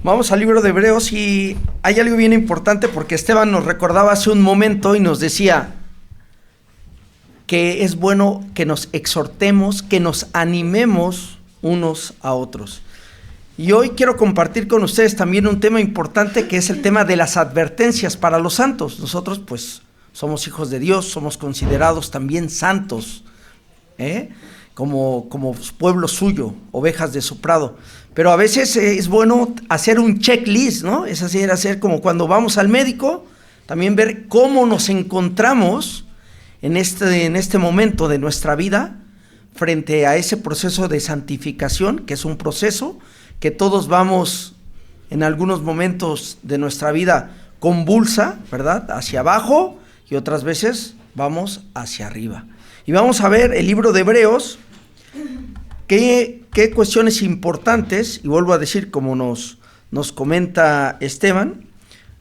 Vamos al libro de Hebreos y hay algo bien importante porque Esteban nos recordaba hace un momento y nos decía que es bueno que nos exhortemos, que nos animemos unos a otros. Y hoy quiero compartir con ustedes también un tema importante que es el tema de las advertencias para los santos. Nosotros pues somos hijos de Dios, somos considerados también santos, como pueblo suyo, ovejas de su prado. Pero a veces es bueno hacer un checklist, ¿no? Es hacer como cuando vamos al médico, también ver cómo nos encontramos en este momento de nuestra vida frente a ese proceso de santificación, que es un proceso que todos vamos en algunos momentos de nuestra vida convulsa, ¿verdad? Hacia abajo y otras veces vamos hacia arriba. Y vamos a ver el libro de Hebreos, qué cuestiones importantes, y vuelvo a decir como nos comenta Esteban,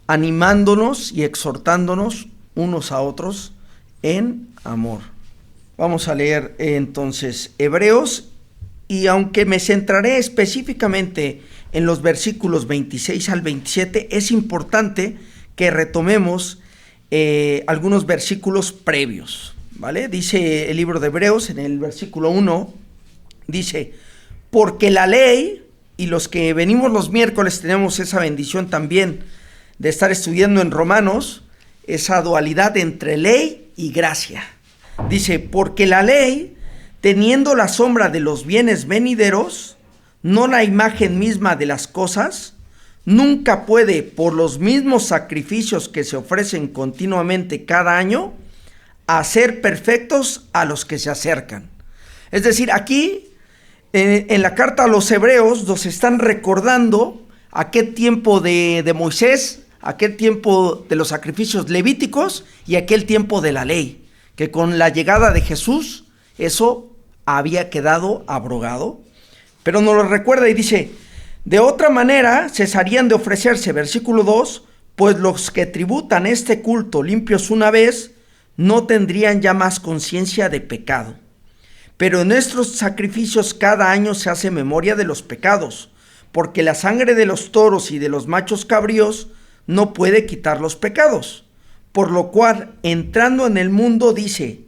animándonos y exhortándonos unos a otros en amor. Vamos a leer entonces Hebreos, y aunque me centraré específicamente en los versículos 26 al 27, es importante que retomemos algunos versículos previos, ¿vale? Dice el libro de Hebreos en el versículo 1, dice: porque la ley, y los que venimos los miércoles tenemos esa bendición también de estar estudiando en Romanos, esa dualidad entre ley y gracia. Dice: porque la ley, teniendo la sombra de los bienes venideros, no la imagen misma de las cosas, nunca puede, por los mismos sacrificios que se ofrecen continuamente cada año, hacer perfectos a los que se acercan. Es decir, aquí en la carta a los Hebreos nos están recordando aquel tiempo de Moisés, aquel tiempo de los sacrificios levíticos y aquel tiempo de la ley, que con la llegada de Jesús eso había quedado abrogado, pero nos lo recuerda y dice: de otra manera cesarían de ofrecerse, versículo 2, pues los que tributan este culto limpios una vez no tendrían ya más conciencia de pecado. Pero en nuestros sacrificios cada año se hace memoria de los pecados, porque la sangre de los toros y de los machos cabríos no puede quitar los pecados. Por lo cual, entrando en el mundo, dice: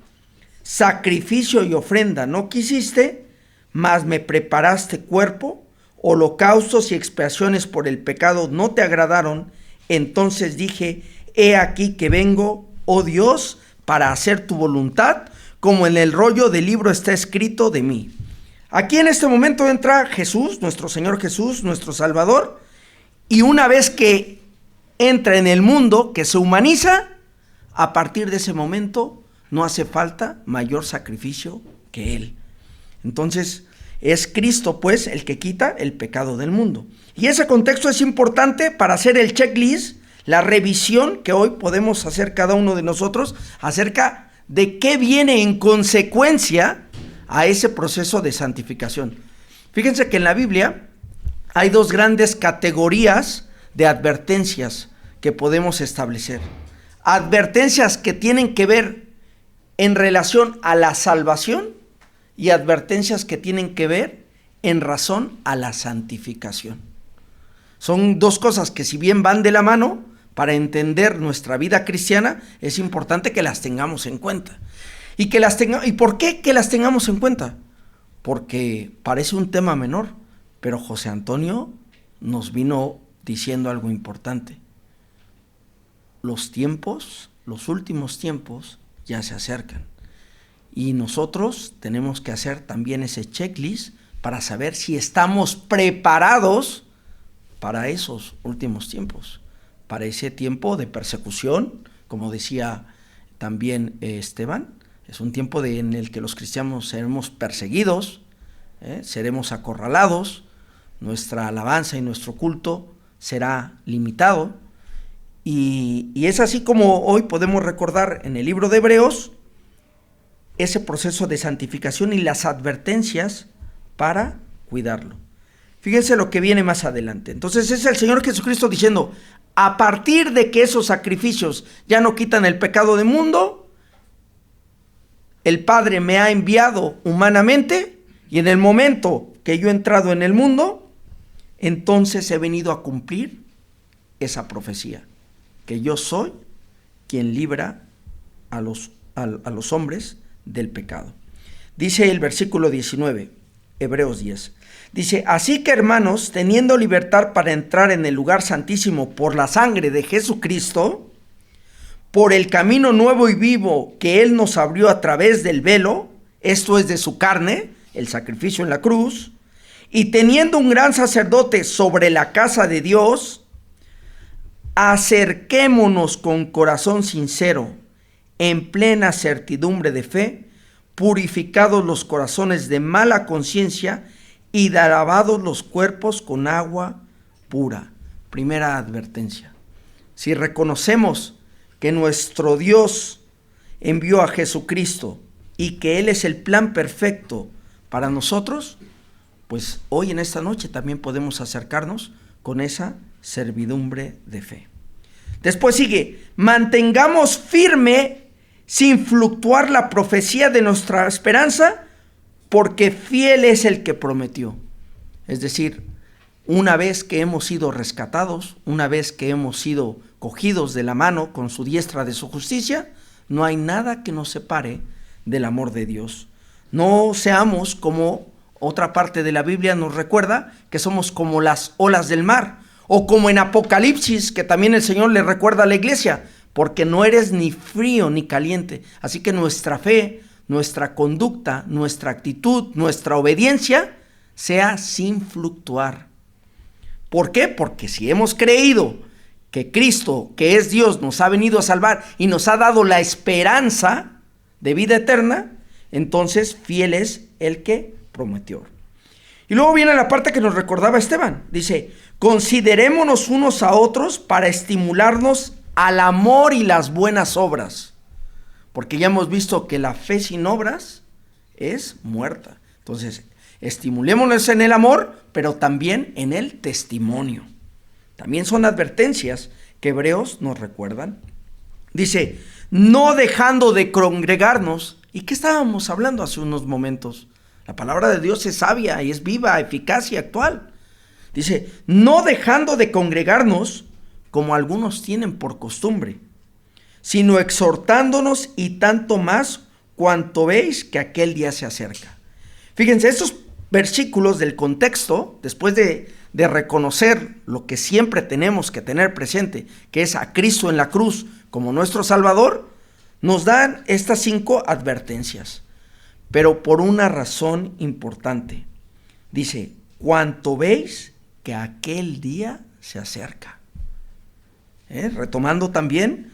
sacrificio y ofrenda no quisiste, mas me preparaste cuerpo, holocaustos y expiaciones por el pecado no te agradaron. Entonces dije: he aquí que vengo, oh Dios, para hacer tu voluntad, como en el rollo del libro está escrito de mí. Aquí en este momento entra Jesús, nuestro Señor Jesús, nuestro Salvador, y una vez que entra en el mundo, que se humaniza, a partir de ese momento no hace falta mayor sacrificio que Él. Entonces es Cristo pues el que quita el pecado del mundo. Y ese contexto es importante para hacer el checklist, la revisión que hoy podemos hacer cada uno de nosotros acerca de qué viene en consecuencia a ese proceso de santificación. Fíjense que en la Biblia hay dos grandes categorías de advertencias que podemos establecer. Advertencias que tienen que ver en relación a la salvación y advertencias que tienen que ver en razón a la santificación. Son dos cosas que, si bien van de la mano, para entender nuestra vida cristiana es importante que las tengamos en cuenta. ¿Y por qué que las tengamos en cuenta? Porque parece un tema menor, pero José Antonio nos vino diciendo algo importante. Los tiempos, los últimos tiempos, ya se acercan. Y nosotros tenemos que hacer también ese checklist para saber si estamos preparados para esos últimos tiempos, para ese tiempo de persecución, como decía también Esteban. Es un tiempo en el que los cristianos seremos perseguidos, seremos acorralados, nuestra alabanza y nuestro culto será limitado. Y es así como hoy podemos recordar en el libro de Hebreos ese proceso de santificación y las advertencias para cuidarlo. Fíjense lo que viene más adelante. Entonces es el Señor Jesucristo diciendo: a partir de que esos sacrificios ya no quitan el pecado del mundo, el Padre me ha enviado humanamente, y en el momento que yo he entrado en el mundo, entonces he venido a cumplir esa profecía, que yo soy quien libra a los hombres del pecado. Dice el versículo 19, Hebreos 10. Dice, así que hermanos, teniendo libertad para entrar en el lugar santísimo por la sangre de Jesucristo, por el camino nuevo y vivo que Él nos abrió a través del velo, esto es de su carne, el sacrificio en la cruz, y teniendo un gran sacerdote sobre la casa de Dios, acerquémonos con corazón sincero, en plena certidumbre de fe, purificados los corazones de mala conciencia y lavados los cuerpos con agua pura. Primera advertencia. Si reconocemos que nuestro Dios envió a Jesucristo y que Él es el plan perfecto para nosotros, pues hoy en esta noche también podemos acercarnos con esa servidumbre de fe. Después sigue, mantengamos firme sin fluctuar la profecía de nuestra esperanza, porque fiel es el que prometió. Es decir, una vez que hemos sido rescatados, una vez que hemos sido cogidos de la mano con su diestra de su justicia, no hay nada que nos separe del amor de Dios. No seamos como otra parte de la Biblia nos recuerda, que somos como las olas del mar, o como en Apocalipsis, que también el Señor le recuerda a la iglesia, porque no eres ni frío ni caliente. Así que nuestra fe, nuestra conducta, nuestra actitud, nuestra obediencia sea sin fluctuar. ¿Por qué? Porque si hemos creído que Cristo, que es Dios, nos ha venido a salvar y nos ha dado la esperanza de vida eterna, entonces fiel es el que prometió. Y luego viene la parte que nos recordaba Esteban. Dice, considerémonos unos a otros para estimularnos al amor y las buenas obras. Porque ya hemos visto que la fe sin obras es muerta. Entonces, estimulémonos en el amor, pero también en el testimonio. También son advertencias que Hebreos nos recuerdan. Dice, no dejando de congregarnos. ¿Y qué estábamos hablando hace unos momentos? La palabra de Dios es sabia y es viva, eficaz y actual. Dice, no dejando de congregarnos, como algunos tienen por costumbre, sino exhortándonos y tanto más cuanto veis que aquel día se acerca. Fíjense, estos versículos del contexto, después de reconocer lo que siempre tenemos que tener presente, que es a Cristo en la cruz como nuestro Salvador, nos dan estas 5 advertencias, pero por una razón importante. Dice, cuanto veis que aquel día se acerca. Retomando también,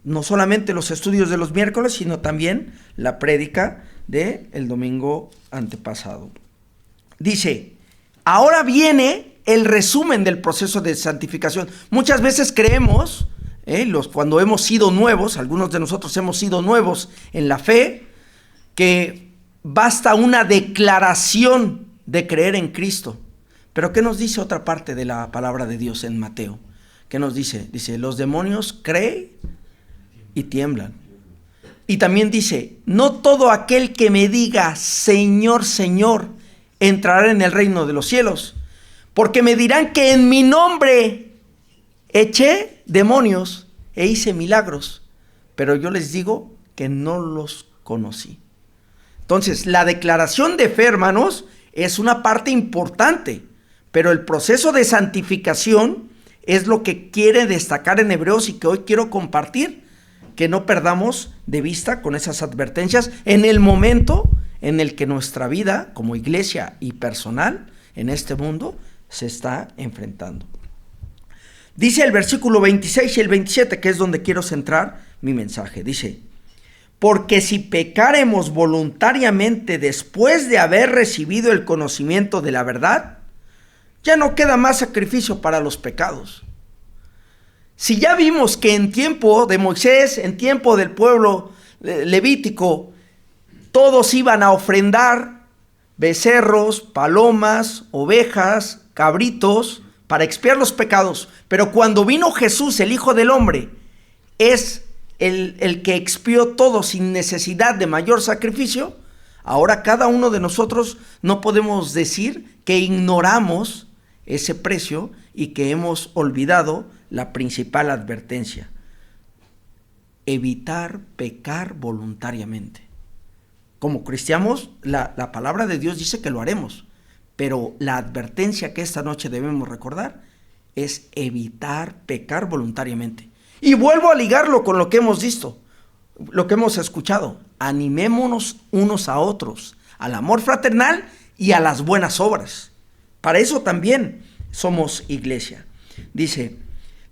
no solamente los estudios de los miércoles, sino también la prédica del domingo antepasado. Dice, ahora viene el resumen del proceso de santificación. Muchas veces creemos, cuando hemos sido nuevos, algunos de nosotros hemos sido nuevos en la fe, que basta una declaración de creer en Cristo. Pero ¿qué nos dice otra parte de la palabra de Dios en Mateo? ¿Qué nos dice? Dice, los demonios creen y tiemblan. Y también dice, no todo aquel que me diga, Señor, Señor, entrará en el reino de los cielos, porque me dirán que en mi nombre eché demonios e hice milagros, pero yo les digo que no los conocí. Entonces, la declaración de fe, hermanos, es una parte importante, pero el proceso de santificación es lo que quiere destacar en Hebreos y que hoy quiero compartir, que no perdamos de vista con esas advertencias en el momento en el que nuestra vida como iglesia y personal en este mundo se está enfrentando. Dice el versículo 26 y el 27, que es donde quiero centrar mi mensaje. Dice, porque si pecaremos voluntariamente después de haber recibido el conocimiento de la verdad, ya no queda más sacrificio para los pecados. Si ya vimos que en tiempo de Moisés, en tiempo del pueblo levítico, todos iban a ofrendar becerros, palomas, ovejas, cabritos, para expiar los pecados. Pero cuando vino Jesús, el Hijo del Hombre, es el que expió todo sin necesidad de mayor sacrificio. Ahora cada uno de nosotros no podemos decir que ignoramos ese precio y que hemos olvidado la principal advertencia: evitar pecar voluntariamente. Como cristianos, la palabra de Dios dice que lo haremos, pero la advertencia que esta noche debemos recordar es evitar pecar voluntariamente. Y vuelvo a ligarlo con lo que hemos visto, lo que hemos escuchado: animémonos unos a otros, al amor fraternal y a las buenas obras. Para eso también somos iglesia. Dice,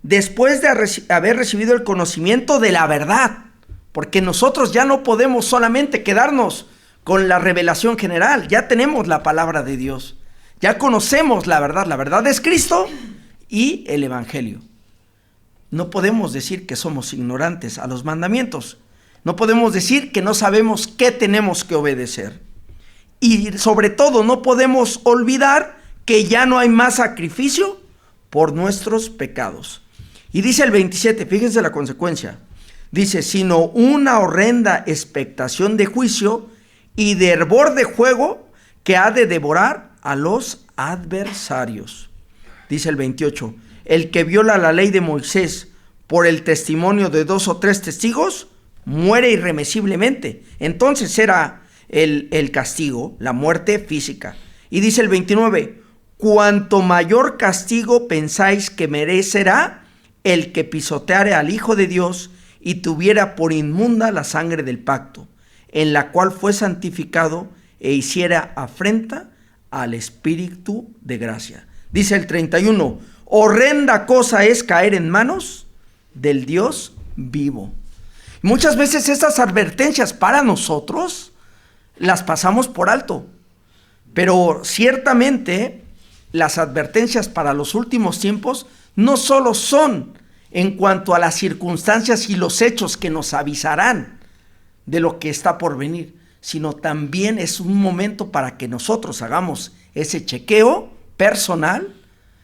después de haber recibido el conocimiento de la verdad, porque nosotros ya no podemos solamente quedarnos con la revelación general, ya tenemos la palabra de Dios, ya conocemos la verdad es Cristo y el Evangelio. No podemos decir que somos ignorantes a los mandamientos, no podemos decir que no sabemos qué tenemos que obedecer, y sobre todo no podemos olvidar que ya no hay más sacrificio por nuestros pecados. Y dice el 27, fíjense la consecuencia, dice, sino una horrenda expectación de juicio y de hervor de fuego que ha de devorar a los adversarios. Dice el 28, el que viola la ley de Moisés por el testimonio de 2 o 3 testigos, muere irremisiblemente. Entonces será el castigo, la muerte física. Y dice el 29, cuanto mayor castigo pensáis que merecerá el que pisoteare al Hijo de Dios y tuviera por inmunda la sangre del pacto, en la cual fue santificado e hiciera afrenta al Espíritu de gracia. Dice el 31, horrenda cosa es caer en manos del Dios vivo. Muchas veces estas advertencias para nosotros las pasamos por alto, pero ciertamente las advertencias para los últimos tiempos no solo son en cuanto a las circunstancias y los hechos que nos avisarán de lo que está por venir, sino también es un momento para que nosotros hagamos ese chequeo personal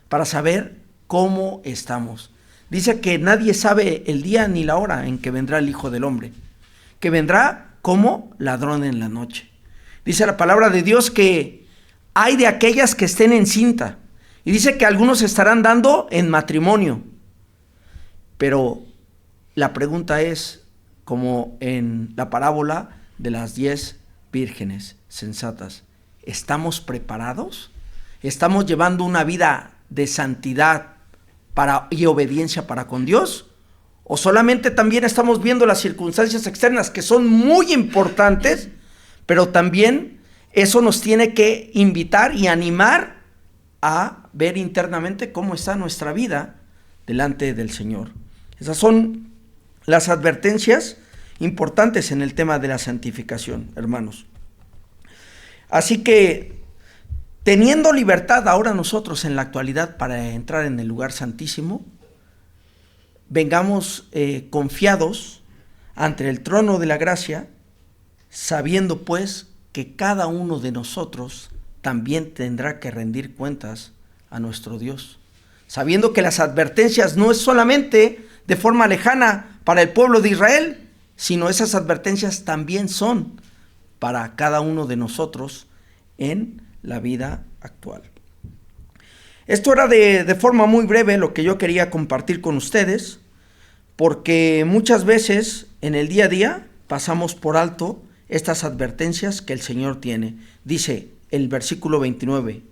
para saber cómo estamos. Dice que nadie sabe el día ni la hora en que vendrá el Hijo del Hombre, que vendrá como ladrón en la noche. Dice la palabra de Dios que hay de aquellas que estén en cinta, y dice que algunos estarán dando en matrimonio. Pero la pregunta es, como en la parábola de las 10 vírgenes sensatas, ¿estamos preparados? ¿Estamos llevando una vida de santidad y obediencia para con Dios? ¿O solamente también estamos viendo las circunstancias externas, que son muy importantes, pero también eso nos tiene que invitar y animar a ver internamente cómo está nuestra vida delante del Señor? Esas son las advertencias importantes en el tema de la santificación, hermanos. Así que, teniendo libertad ahora nosotros en la actualidad para entrar en el lugar santísimo, vengamos confiados ante el trono de la gracia, sabiendo pues que cada uno de nosotros también tendrá que rendir cuentas a nuestro Dios, sabiendo que las advertencias no es solamente de forma lejana para el pueblo de Israel, sino esas advertencias también son para cada uno de nosotros en la vida actual. Esto era de forma muy breve lo que yo quería compartir con ustedes, porque muchas veces en el día a día pasamos por alto estas advertencias que el Señor tiene. Dice el versículo 29,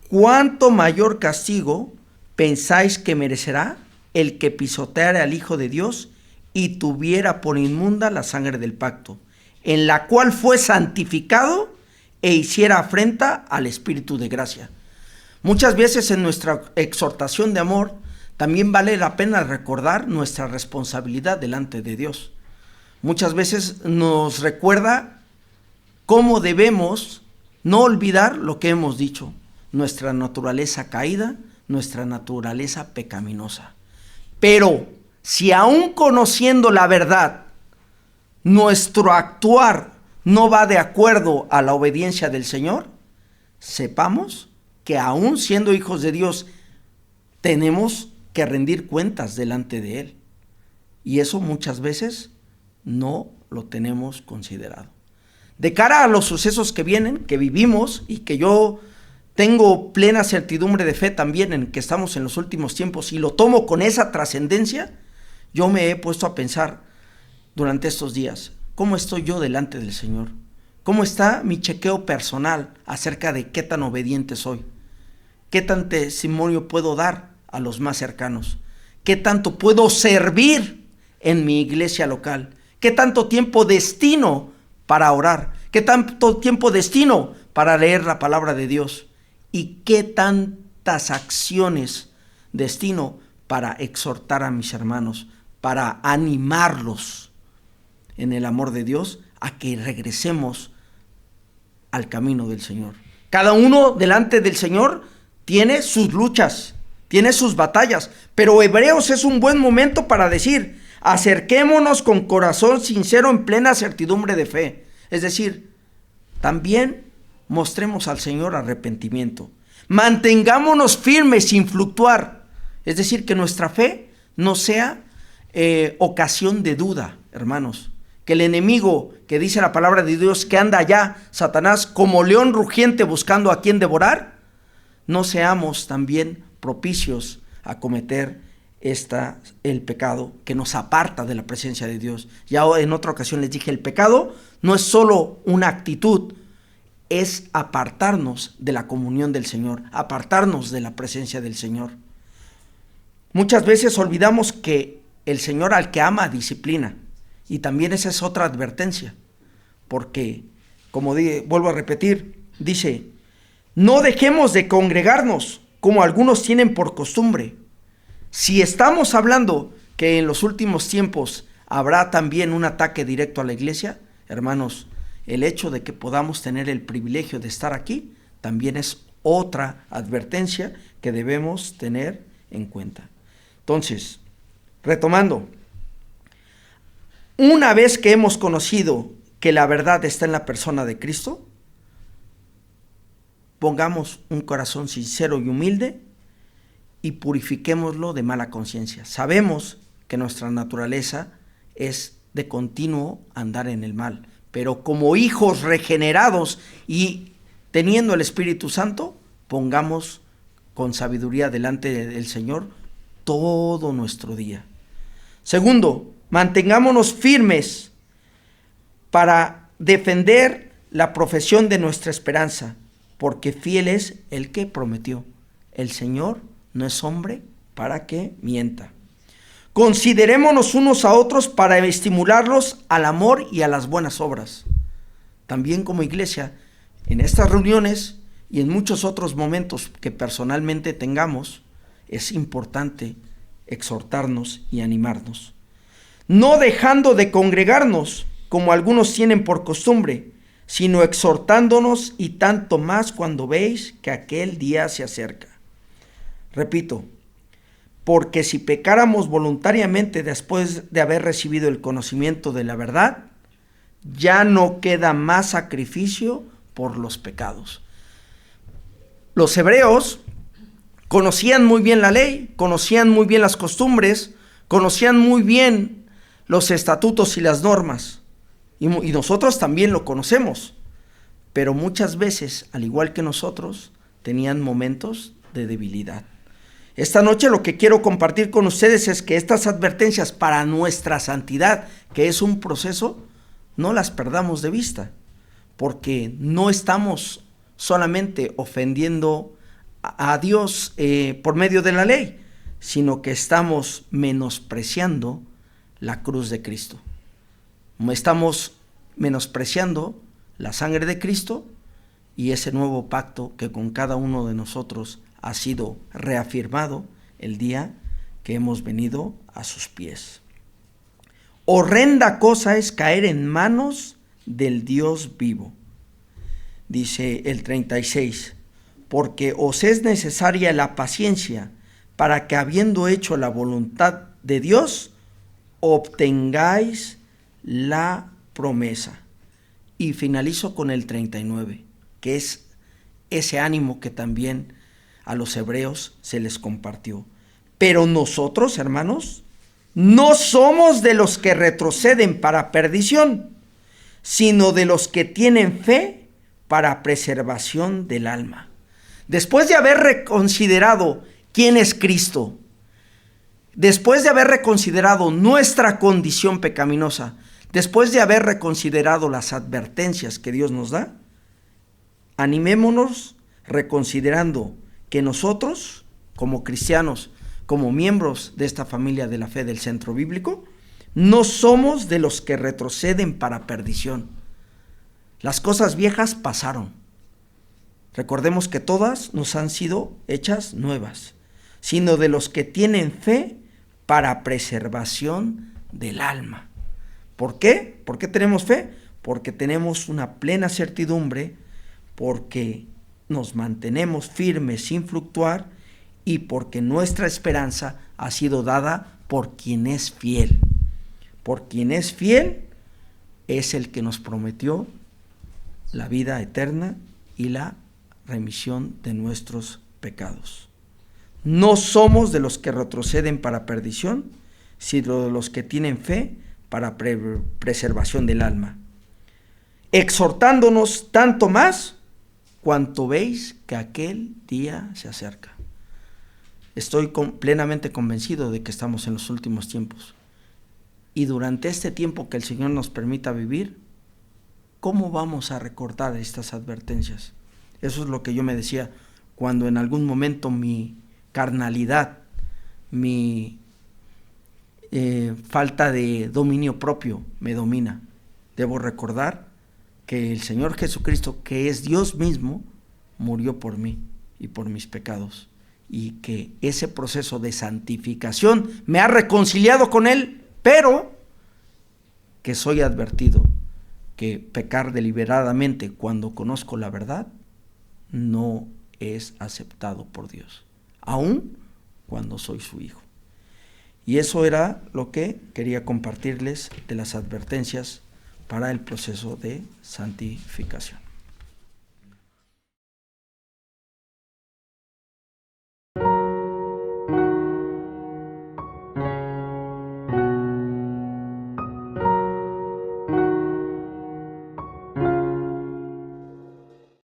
¿cuánto mayor castigo pensáis que merecerá el que pisoteare al Hijo de Dios y tuviera por inmunda la sangre del pacto, en la cual fue santificado e hiciera afrenta al Espíritu de gracia? Muchas veces en nuestra exhortación de amor también vale la pena recordar nuestra responsabilidad delante de Dios. Muchas veces nos recuerda cómo debemos no olvidar lo que hemos dicho, nuestra naturaleza caída, nuestra naturaleza pecaminosa. Pero si aún conociendo la verdad, nuestro actuar no va de acuerdo a la obediencia del Señor, sepamos que aún siendo hijos de Dios, tenemos que rendir cuentas delante de Él. Y eso muchas veces no lo tenemos considerado. De cara a los sucesos que vienen, que vivimos y que yo tengo plena certidumbre de fe también en que estamos en los últimos tiempos y lo tomo con esa trascendencia, yo me he puesto a pensar durante estos días, ¿cómo estoy yo delante del Señor? ¿Cómo está mi chequeo personal acerca de qué tan obediente soy? ¿Qué tan testimonio puedo dar a los más cercanos? ¿Qué tanto puedo servir en mi iglesia local? ¿Qué tanto tiempo destino para orar? ¿Qué tanto tiempo destino para leer la palabra de Dios? ¿Y qué tantas acciones destino para exhortar a mis hermanos, para animarlos en el amor de Dios a que regresemos al camino del Señor? Cada uno delante del Señor tiene sus luchas, tiene sus batallas, pero Hebreos es un buen momento para decir: acerquémonos con corazón sincero en plena certidumbre de fe. Es decir, también mostremos al Señor arrepentimiento. Mantengámonos firmes sin fluctuar. Es decir, que nuestra fe no sea ocasión de duda, hermanos. Que el enemigo, que dice la palabra de Dios, que anda allá, Satanás, como león rugiente buscando a quien devorar, no seamos también propicios a cometer el pecado que nos aparta de la presencia de Dios. Ya en otra ocasión les dije, el pecado no es solo una actitud, es apartarnos de la comunión del Señor, apartarnos de la presencia del Señor. Muchas veces olvidamos que el Señor al que ama disciplina, y también esa es otra advertencia, porque, como vuelvo a repetir, dice: no dejemos de congregarnos como algunos tienen por costumbre. Si estamos hablando que en los últimos tiempos habrá también un ataque directo a la iglesia, hermanos, el hecho de que podamos tener el privilegio de estar aquí también es otra advertencia que debemos tener en cuenta. Entonces, retomando, una vez que hemos conocido que la verdad está en la persona de Cristo, pongamos un corazón sincero y humilde y purifiquémoslo de mala conciencia. Sabemos que nuestra naturaleza es de continuo andar en el mal, pero como hijos regenerados y teniendo el Espíritu Santo, pongamos con sabiduría delante del Señor todo nuestro día. Segundo, mantengámonos firmes para defender la profesión de nuestra esperanza, porque fiel es el que prometió. El Señor no es hombre para que mienta. Considerémonos unos a otros para estimularlos al amor y a las buenas obras. También como iglesia, en estas reuniones y en muchos otros momentos que personalmente tengamos, es importante exhortarnos y animarnos. No dejando de congregarnos, como algunos tienen por costumbre, sino exhortándonos, y tanto más cuando veis que aquel día se acerca. Repito, porque si pecáramos voluntariamente después de haber recibido el conocimiento de la verdad, ya no queda más sacrificio por los pecados. Los hebreos conocían muy bien la ley, conocían muy bien las costumbres, conocían muy bien los estatutos y las normas, y nosotros también lo conocemos, pero muchas veces, al igual que nosotros, tenían momentos de debilidad. Esta noche lo que quiero compartir con ustedes es que estas advertencias para nuestra santidad, que es un proceso, no las perdamos de vista, porque no estamos solamente ofendiendo a Dios por medio de la ley, sino que estamos menospreciando la cruz de Cristo. Estamos menospreciando la sangre de Cristo y ese nuevo pacto que con cada uno de nosotros ha sido reafirmado el día que hemos venido a sus pies. Horrenda cosa es caer en manos del Dios vivo. Dice el 36, porque os es necesaria la paciencia para que, habiendo hecho la voluntad de Dios, obtengáis la promesa. Y finalizo con el 39, que es ese ánimo que también a los hebreos se les compartió. Pero nosotros, hermanos, no somos de los que retroceden para perdición, sino de los que tienen fe para preservación del alma. Después de haber reconsiderado quién es Cristo, después de haber reconsiderado nuestra condición pecaminosa, después de haber reconsiderado las advertencias que Dios nos da, animémonos reconsiderando que nosotros, como cristianos, como miembros de esta familia de la fe del Centro Bíblico, no somos de los que retroceden para perdición. Las cosas viejas pasaron. Recordemos que todas nos han sido hechas nuevas, sino de los que tienen fe para preservación del alma. ¿Por qué? ¿Por qué tenemos fe? Porque tenemos una plena certidumbre, porque nos mantenemos firmes sin fluctuar y porque nuestra esperanza ha sido dada por quien es fiel. Por quien es fiel es el que nos prometió la vida eterna y la remisión de nuestros pecados. No somos de los que retroceden para perdición, sino de los que tienen fe para preservación del alma. Exhortándonos tanto más cuanto veis que aquel día se acerca. Estoy plenamente convencido de que estamos en los últimos tiempos. Y durante este tiempo que el Señor nos permita vivir, ¿cómo vamos a recordar estas advertencias? Eso es lo que yo me decía cuando en algún momento mi carnalidad, mi falta de dominio propio me domina. Debo recordar que el Señor Jesucristo, que es Dios mismo, murió por mí y por mis pecados, y que ese proceso de santificación me ha reconciliado con Él, pero que soy advertido que pecar deliberadamente cuando conozco la verdad no es aceptado por Dios, aun cuando soy su hijo. Y eso era lo que quería compartirles de las advertencias para el proceso de santificación.